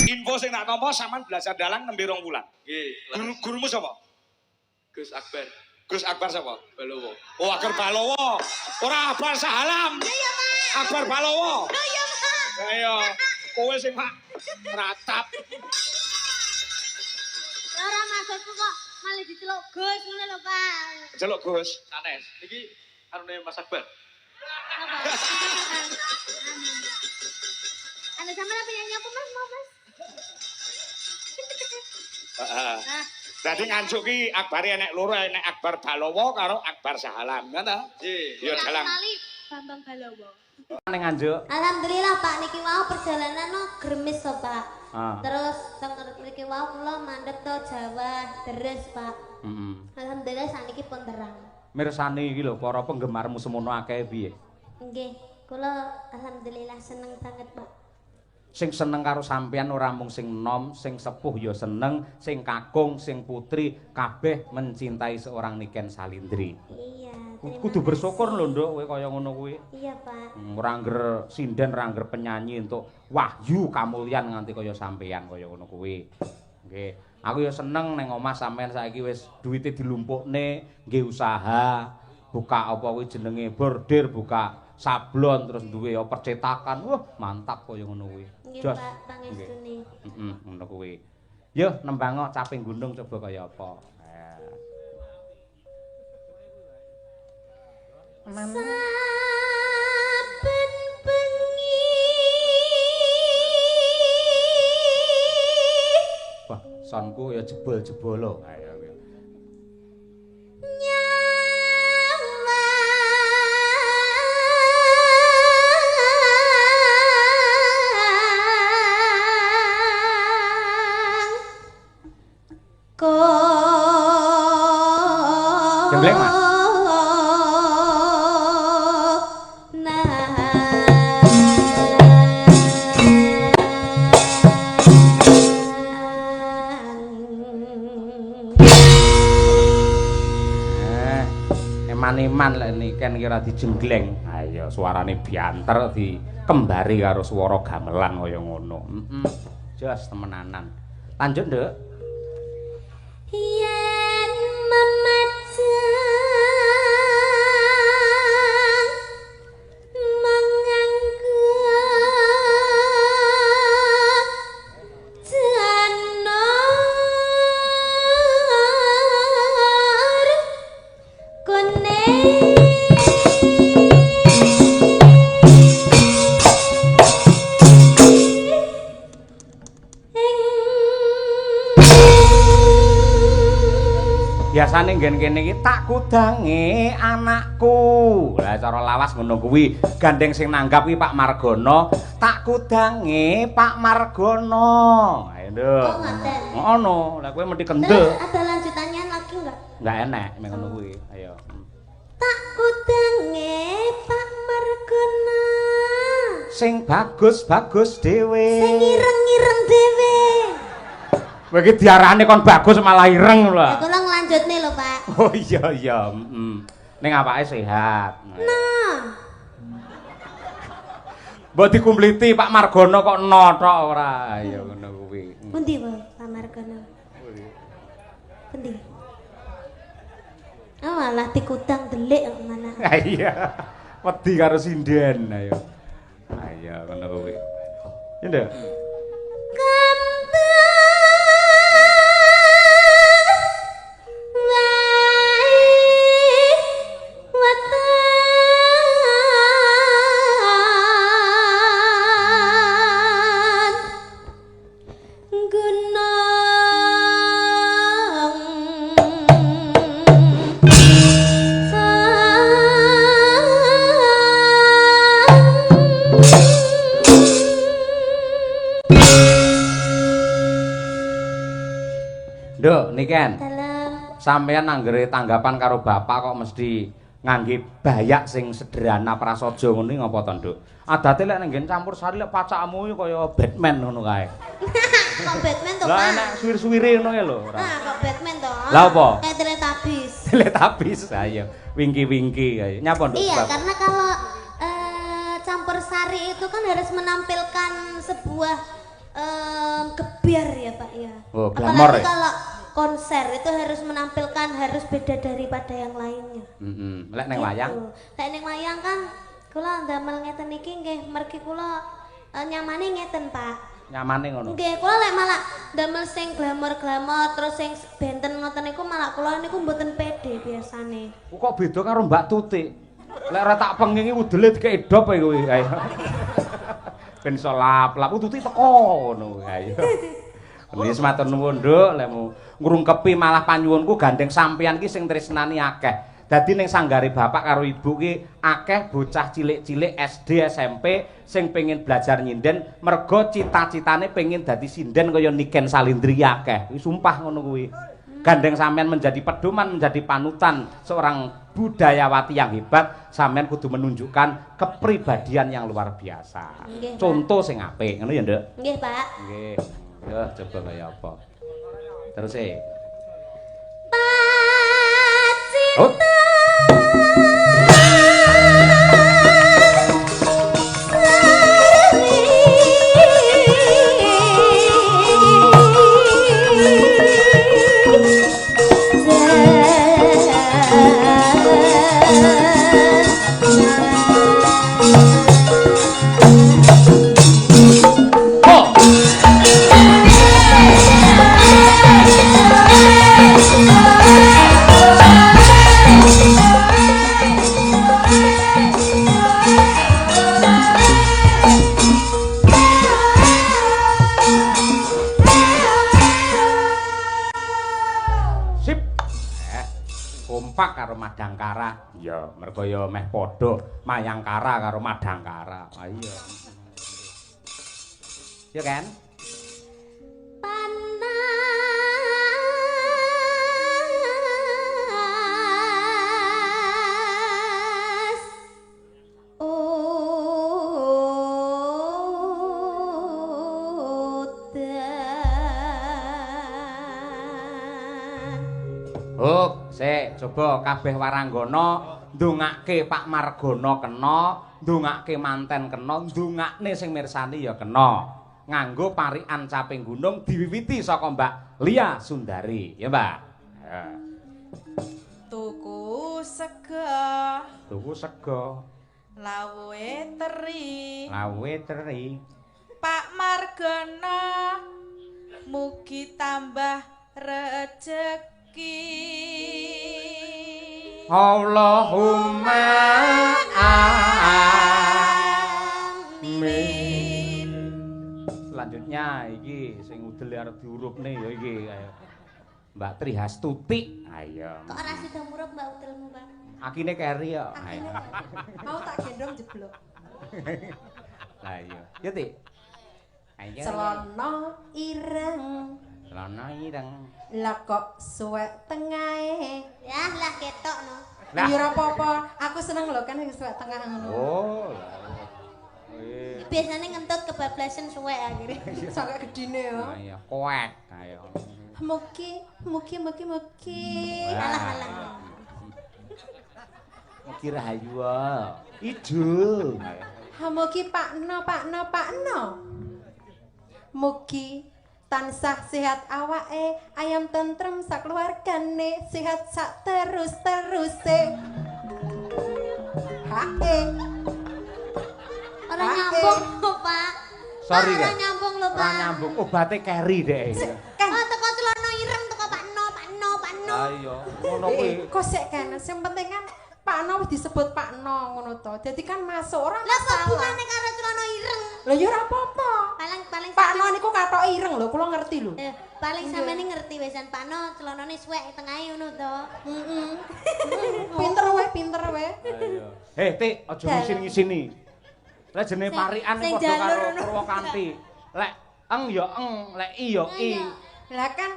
Info sing tak nampa sampean belajar dalang nembe 2 wulan. Nggih. Gurumu sapa? Gus Akbar. Gus Akbar sapa? Balowo. Oh, Akbar Balowo. Ora Akbar Sahalam. Iya, Pak. Akbar Balowo. Oh iya, Pak. Ayo, kowe sing Pak ratap. Ora maksudku kok malah diceluk Gus ngono lho, Pak. Celuk Gus. Sanes. Niki arune Mas Akbar. Apa? Anu sampean penyanyi apa Mas? Mau, Mas? Heeh. Nah, Dadi ngancuk ki Akbare enek loro, enek Akbar Balowo karo Akbar Sahalam, ngono ta? Nggih. Ya dalang. kali Bambang Balowo. Ning Nganjuk. Alhamdulillah Pak niki wau perjalanan no gremis to Pak. Ah. Terus teng mriki wau kula mandheg to Jawa deres Pak. Heeh. Alhamdulillah saniki pun terang. Mirsani iki lho para penggemarmu semono akeh piye? Nggih, kula alhamdulillah seneng banget Pak. Sing seneng karo sampeyan ora mung sing nom, sing sepuh ya seneng, sing kakung, sing putri kabeh mencintai seorang Niken Salindri. Iya, Kudu bersyukur lho Nduk kowe kaya ngono kuwi. Iya Pak. Ora ngger sinden, ora ngger penyanyi untuk wahyu kamulyan nganti kaya sampeyan kaya ngono kuwi. Nggih. Aku ya seneng ning omah sampeyan saiki wis duwite dilumpukne, nggih usaha, buka apa kuwi jenenge bordir, buka sablon terus duwe ya percetakan. Wah, mantap kaya ngono kuwi. Nggih Jos. Pak, pangestune. Heeh, ngono kuwi. Yo nembang caping gunung coba kaya apa. Saben bengi Wah, sonku ya jebol-jebolo. Ayo. Gembleng, Mas. Eman-eman lek niken kira dijenggleng. Ayo suarane bianter dikembari karo swara gamelan kaya ngono. Jos temenanan. Lanjut, Nduk. yen memajang menganggo janur kuning Biasane nggen kene iki tak kudange anakku. Lah cara lawas ngono kuwi. Gandeng sing nanggap iki Pak Margono, tak kudange Pak Margono. Ayo, Nduk. Oh, ngaten. Ngono. Lah kowe mesti kendel. Ada lanjutannya lagi enggak? Enggak enak mek ngono kuwi. Ayo. Tak kudange Pak Margono Sing bagus-bagus dhewe. sing ireng-ireng dhewe. Kowe iki diarani kon bagus malah ireng lho. Ya kula nglanjutne lho, Pak. Oh iya iya, Ning awake sehat. Nah, Mbok dikumpliti Pak Margono kok no tok ora. Ya ngono kuwi. pundi wae Pak Margono? Pundi? Oh, malah dikutang delik kok mana. Ha iya. Wedi karo sinden ayo. Ayo ngono kuwi. Ya Nduk. Nduk, niken. Dalam Sampeyan anggere tanggapan karo bapak kok mesti ngangge bayak sing sederhana prasaja ngono iki ngapa to, Nduk? Adate lek nang nggen campur sari lek pacakmu iki kaya Batman ngono kae. kok Batman to, Lah Pak? enak suwir-suwire ngono kae lho ora. Nah, kok Batman to? Lah apa? Teletubbies. Teletubbies ayo. Wingki-wingki ayo. Nyapa, Nduk? Iya, Bab? karena kalau campur sari itu kan harus menampilkan sebuah Gebiar ya Pak ya. Oh, glamor Apalagi ya? kalau konser itu harus menampilkan harus beda daripada yang lainnya. Lek ning wayang. Gitu. Lek ning wayang kan kula ndamel ngeten iki nggih mergi kula nyamane ngeten Pak. Nyamane ngono. Nggih, kula lek malah damel sing glamor-glamor terus sing benten ngoten niku malah kula niku mboten pede biasane. Kok beda karo Mbak Tutik. Lek ora tak pengingi udele dikek edop kowe ae. Ben iso lap-lap Tutik teko ngono ae. Wis matur nuwun Nduk, lekmu ngrungkepi malah panyuwunku gandeng sampeyan ki sing tresnani akeh. Dadi ning sanggare bapak karo ibu ki akeh bocah cilik-cilik SD SMP sing pengin belajar nyinden merga cita-citane pengin dadi sinden kaya Niken Salindri akeh. Wis sumpah ngono kuwi. Gandeng sampean menjadi pedoman, menjadi panutan seorang budayawati yang hebat, sampean kudu menunjukkan kepribadian yang luar biasa. Nggih, Pak. Contoh sing apik, ngono ya, Nduk? Nggih, Pak. Nggih. Ya coba kaya apa. Terus Oh. Sip. Kompak karo Madangkara. Ya, mergo ya meh padha Mayangkara karo Madangkara. Ah iya. Ya kan? Panas udan. Coba kabeh waranggana ndongake Pak Margana kena, ndongake manten kena, ndongakne sing mirsani ya kena. Nganggo parikan caping gunung diwiwiti saka Mbak Lia Sundari, ya Mbak. Ya. Tuku sego, Tuku sego, lawuhe teri. lawe teri. Pak Margana mugi tambah rejeki. Allahumma amin. Selanjutnya iki sing udel arep diurupne ya iki ayo. Mbak Trihastuti. Ayo. Kok ora sida murup Mbak utelmu, Pak? Akine keri ya. Ayo. Mau tak gendong jeblok. Lah iya. Ya, Tik. Ayo. Celana ireng, Celana ireng. lah kok suwek tengahe. Ya, lah ketok no. Lah. Ya ora apa-apa, aku seneng lho kan sing suwek tengah ngono. Oh. Iya. Biasanya ngentut kebablasan suwe akhirnya. Sampe gedine yo. Nah, iya, koek. Ayo. Mugi. Alah alah. Mugi rahayu. Ijo. Ayo. Mugi Pakno. Mugi tansah sehat awake, ayam tentrem sakeluargane, sehat sak terus-teruse. Hae. Ora Pak, nyambung lho, Pak. Sorry, Ora Kak. nyambung lho, Pak. Ora nyambung. Obate keri dek. Kan Oh, teko celana ireng teko Pakno. Ayo, ngono kuwi. kok sik kan, sing penting kan Pakno wis disebut Pakno ngono to. Dadi kan masuk ora Lah kok masalah. hubungane karo celana ireng? Lho ya ora apa-apa. Paling Pakno niku katok ireng lho, kula ngerti lho. paling sampeyan ngerti wisan Pakno celanane suwek tengahe ngono to. Heeh. Pinter wae. Ayo. Tik, aja ngisin-ngisini. Lek jenenge parikan sing padha karo jalur ngono. Purwakanthi. Lek eng ya eng, lek i ya i. Lah kan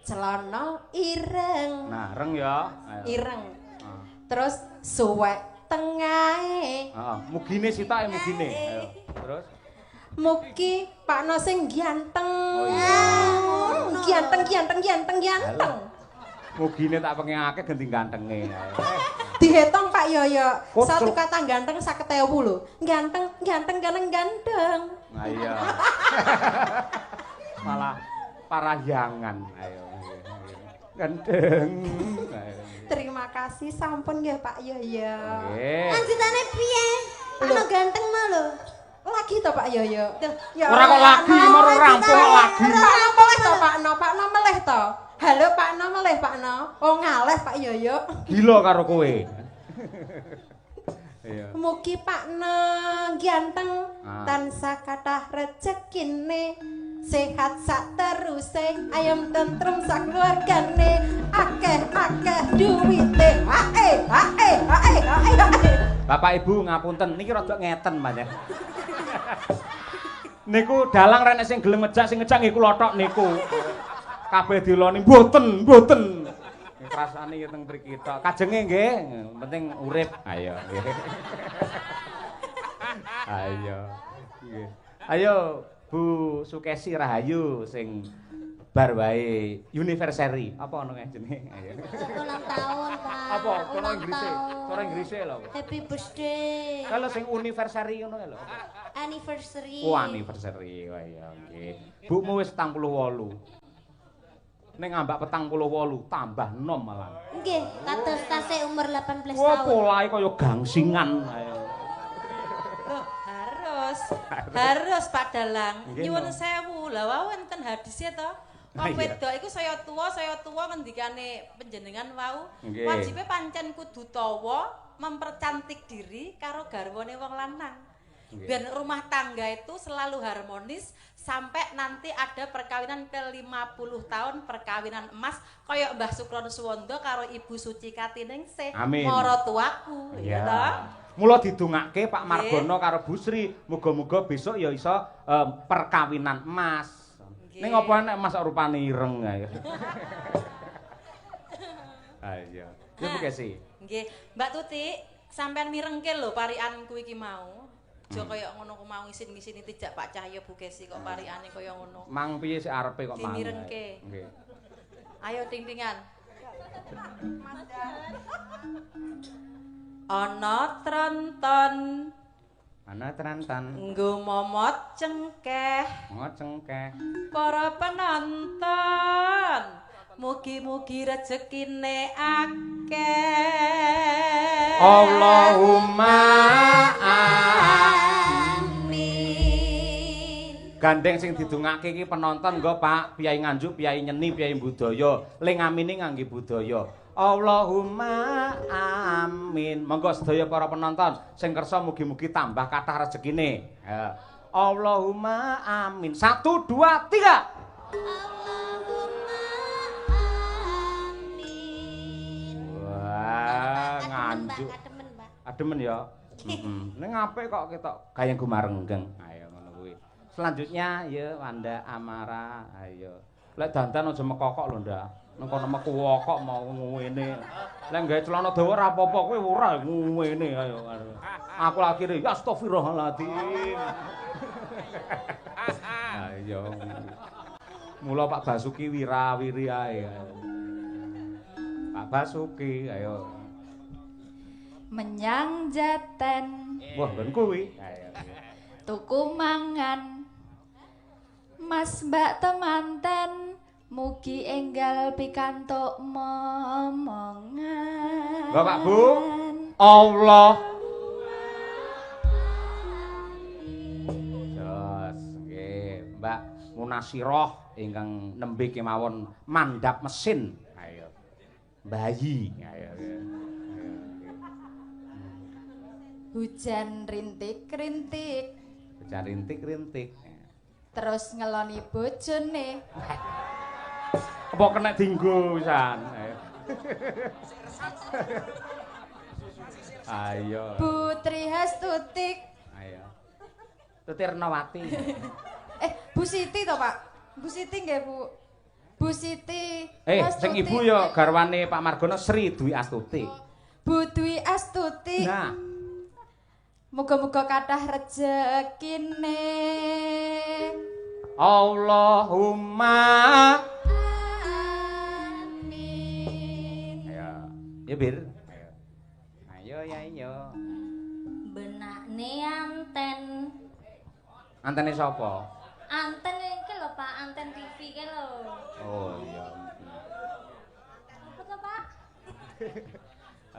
celana ireng. Nah, reng ya. Ayo. Ireng. Ah. Terus suwek tengahe. Heeh, mugine sitake mugine. Ayo. Terus Mugi Pakno sing ganteng. Oh iya. Ganteng. mugine tak pengen akeh ganti gantenge. Ayo. Dihitung Pak Yoyo. Kok Satu cel- kata ganteng 50.000 lho. Ganteng, ganteng, ganteng, ganteng. Nah, iya. Malah parahyangan. Ayo. Gandeng. Ayo. Terima kasih sampun nggih Pak Yoyo. Nggih. Lanjutane piye? Ana ganteng mah lho. Lagi to Pak Yoyo. Ya Ora kok lagi, moro rampung kok lagi. Ora meleh to Pak No, Pak No meleh to. Halo Pak No meleh Pak No. Oh ngaleh Pak Yoyo. Gila karo kowe. Iya. Mugi Pak No ganteng Ah. tansah kathah rejekine. Sehat sak teruse, ayam tentrem sak keluargane, akeh-akeh duwite. Hae, hae, hae, hae, hae. Bapak Ibu ngapunten niki rada ngeten maneh. Niku dalang rene sing gelem ngejak sing ngejak nggih kula tok niku. Kabeh diloni mboten, mboten. Rasane ya teng mriki tok. Kajenge nggih, penting urip. Ayo nggih. Ayo. Nggih. Ayo Bu Sukesi Rahayu sing bar wae anniversary. Apa ngono jenenge? Ayo. Ulang tahun, Pak. Apa? Cara Ulang Inggrise. tahun. Cara Inggrise lho. Happy birthday. Kalau sing anniversary ngono lho. Anniversary. Oh, anniversary. Wah iya nggih. Bukmu wis 48. Ning ngambak 48 tambah nom malah. Nggih, kados tasih umur 18 Wah, tahun. polahe kaya gangsingan. Ayo. Loh, harus Pak Dalang. Nggih, Nyuwun no. sewu. Lah wau enten hadise to. Wong Iya. wedok iku saya tuwa ngendikane panjenengan wau. Nggih. Wajibe pancen kudu tawa mempercantik diri karo garwane wong lanang. Nggih. Biar rumah tangga itu selalu harmonis sampai nanti ada perkawinan ke 50 tahun perkawinan emas kayak Mbah Sukron Suwondo karo Ibu Suci Katiningsih. Amin. Marotuaku, ya toh? Mula didongake Pak Nggih. Margono karo Bu Sri, muga-muga besok ya iso perkawinan emas. Nggih. Ning apa nek emas kok rupane ireng ayo. Ayo. Ya Bu Kesi. Nggih, Mbak Tuti, sampean mirengke lho parianku iki mau. Aja kaya ngono ku mau isin-ngisini tijak Pak Cahyo Bu Kesi kok pariane kaya ngono. Mang piye sik arepe kok mang. Dimirengke. Nggih. Ayo ting-tingan. Ana tronton Ana trantan, nggo momot cengkeh ngocengkeh. para penonton. Mugi-mugi rezekine akeh. Allahumma Amin. Gandeng sing didongake iki penonton nggo Pak Piyai Nganjuk, Piyai Nyeni, Piyai Budaya. Ling amine ngangge budaya. Allahumma amin. Monggo sedaya para penonton sing kersa mugi-mugi tambah kathah rezekine. Ya. Allahumma amin. 1 2 3. Allahumma amin. Wah, Kademen, Mbak, Nganjuk. kademen, Mbak. Ademen ya. Ning apik kok ketok gayeng gumarenggeng. Ayo ngono kuwi. Selanjutnya ya Wanda Amara. Ayo. Lek dandan aja mekokok lho, Ndak. Nang kono meku kok mau ngene. Lek gawe celana dawa ora apa-apa kowe ora ngene ayo. Aku akhire ya astagfirullahaladzim. Ayo. Mula Pak Basuki wirawiri ae. Pak Basuki ayo. Menyang Jaten Wah, ben kuwi. Ayo. tuku mangan Mas Mbak temanten mugi enggal pikantuk momongan. Bapak Bu, Allah. Jos, nggih, Mbak Munasiroh ingkang nembe kemawon mandhap mesin. Ayo. Bayi. Ayo. Hujan rintik-rintik Bocah rintik-rintik. terus ngeloni bojone. Apa kena dinggo pisan? Ayo. Ayo. Putri Hastutik. Ayo. Tutirnawati. Bu Siti to, Pak? Bu Siti nggih, Bu. Bu Siti. Sing ibu ya garwane Pak Margono Sri Dwi Astuti. Bu Dwi Astuti. Nah, Muga-muga kathah rejekine. Allahumma Amin. ayo. Ya Bir. Ayo. Antene sapa? Anten iki lho Pak, anten TV iki lho. Oh iya. Apa to Pak?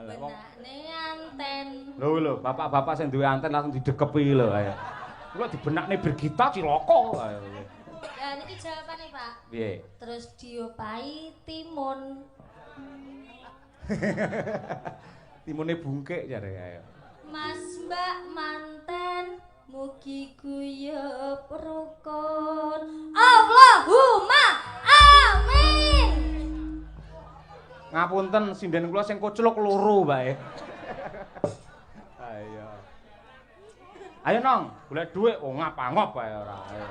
Ala wong. Benakne anten. Lho, bapak-bapak sing duwe anten langsung didekepi lho ayo. Kula dibenakne Birgita cilaka ayo. Ya niki jawabane Pak. Piye? Terus diopahi timun. Timune bungkik jare ayo. Mas Mbak manten mugi guyub rukun. Allahumma amin. Ngapunten sinden kula sing kocluk loro bae. Ayo. Ayo nong, golek dhuwit oh ngap-ngap bae ora. Ayo.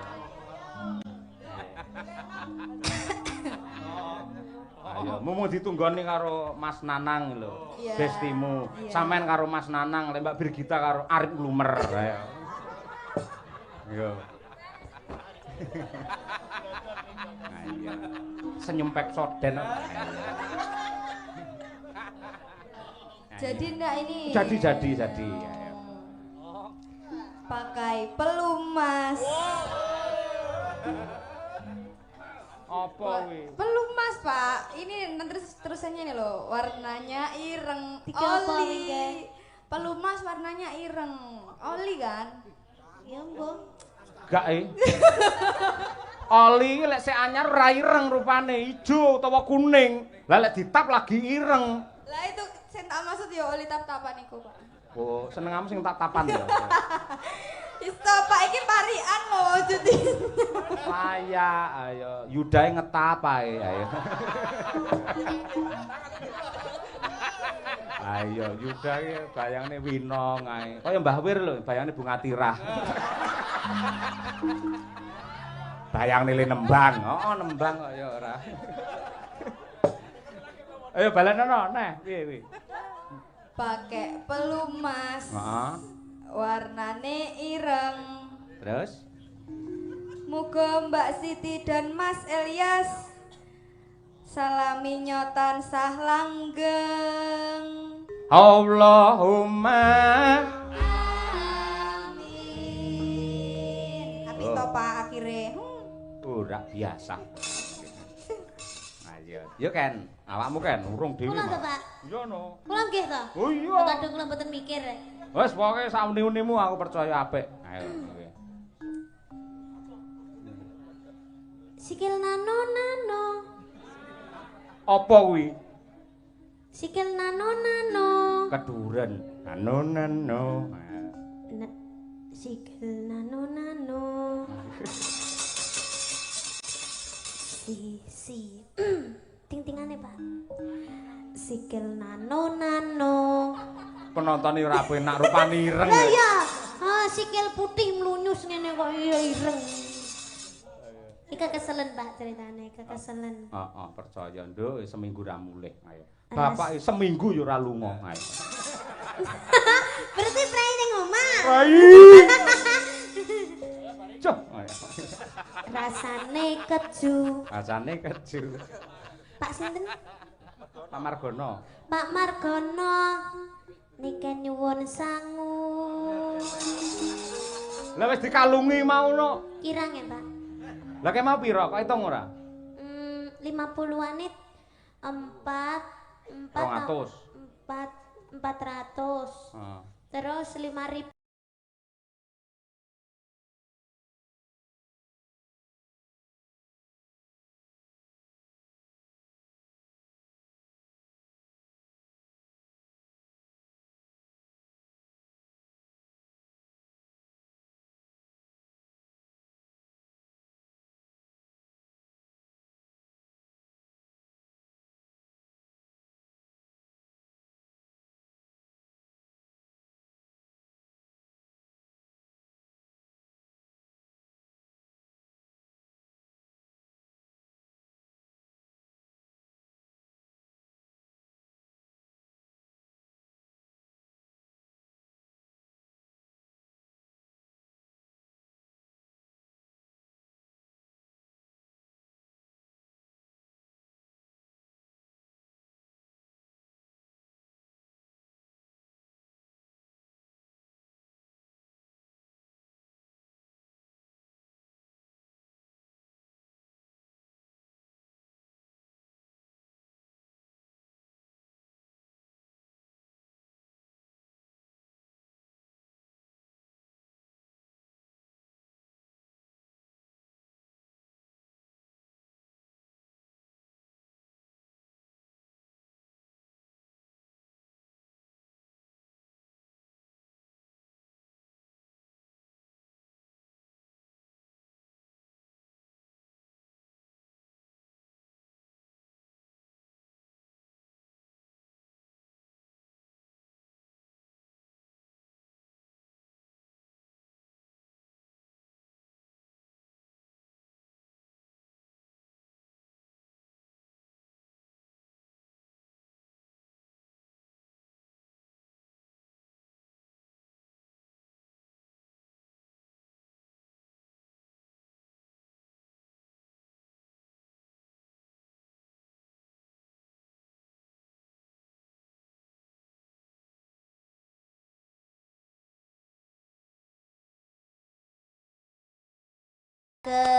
Ayo, mumu ditunggoni karo Mas Nanang lho. Iya. Bestimu. Iya. Sampean karo Mas Nanang, lek Mbak Birgita karo Arif Lumer. Ayo. Yo. Ayo. Senyum peksoden. Jadi ndak ini. Jadi. Ayo. Pakai pelumas. Apa kuwi? Pelumas, Pak. Ini nanti terusannya nih loh. Warnanya ireng. Oli. Pelumas warnanya ireng. Oli kan? Ya mbok. Gak Oli lek sik anyar ora ireng rupane, ijo utawa kuning. Lah lek ditap lagi ireng. Lah itu sing tak maksud ya oli tap-tapan iku, Pak. Oh, senengamu sing tak tapan ya. Isto, Pak, iki parian loh jadi. Saya ayo yudahe ngetap ae ayo. Ayo yudahe bayangne winong ae. Kaya Mbah Wir lho, bayangne bunga tirah. Bayangne le nembang. Oh, nembang kok ya ora. Ayo balenono neh, piye. Pakai pelumas. Heeh. Warnane ireng. Terus Muga Mbak Siti dan Mas Elias salami nyotan sah langgeng. Allahumma Amin. Tapi to Pak akhire. ora biasa. Ayo, yo Ken, awakmu Ken urung dhewe. Kula to Pak. Iya no. Kula nggih to. Oh iya. Kadung kula mboten mikir. Wes pokoke sak uni-unimu aku percaya apik. Ayo. Oke. Sikil nano. Apa kuwi? Sikil nano. Keduren. Nano. Sikil nano. Si. Ting-tingane, Pak. Sikil nano. Penonton ora penak rupane ireng. Lah ya. Sikil putih mlunyus ngene kok iya ireng. Ika keselen, Pak, ceritane, keselen. Heeh, percaya nduk seminggu ra mulih. Ayo. Bapak seminggu yo ora lunga. Ayo. Berarti prai ning omah. Rai. Cuk. Ayo. Rasane keju. Rasane keju. Pak sinten? Pak Margono. Pak Margono. Niki nyuwun sangu. Lah wis dikalungi mau no. Kirang ya, Pak? Lah kek mau pira? Kok hitung ora? 50-an it 400. Heeh. Terus 5.000 ke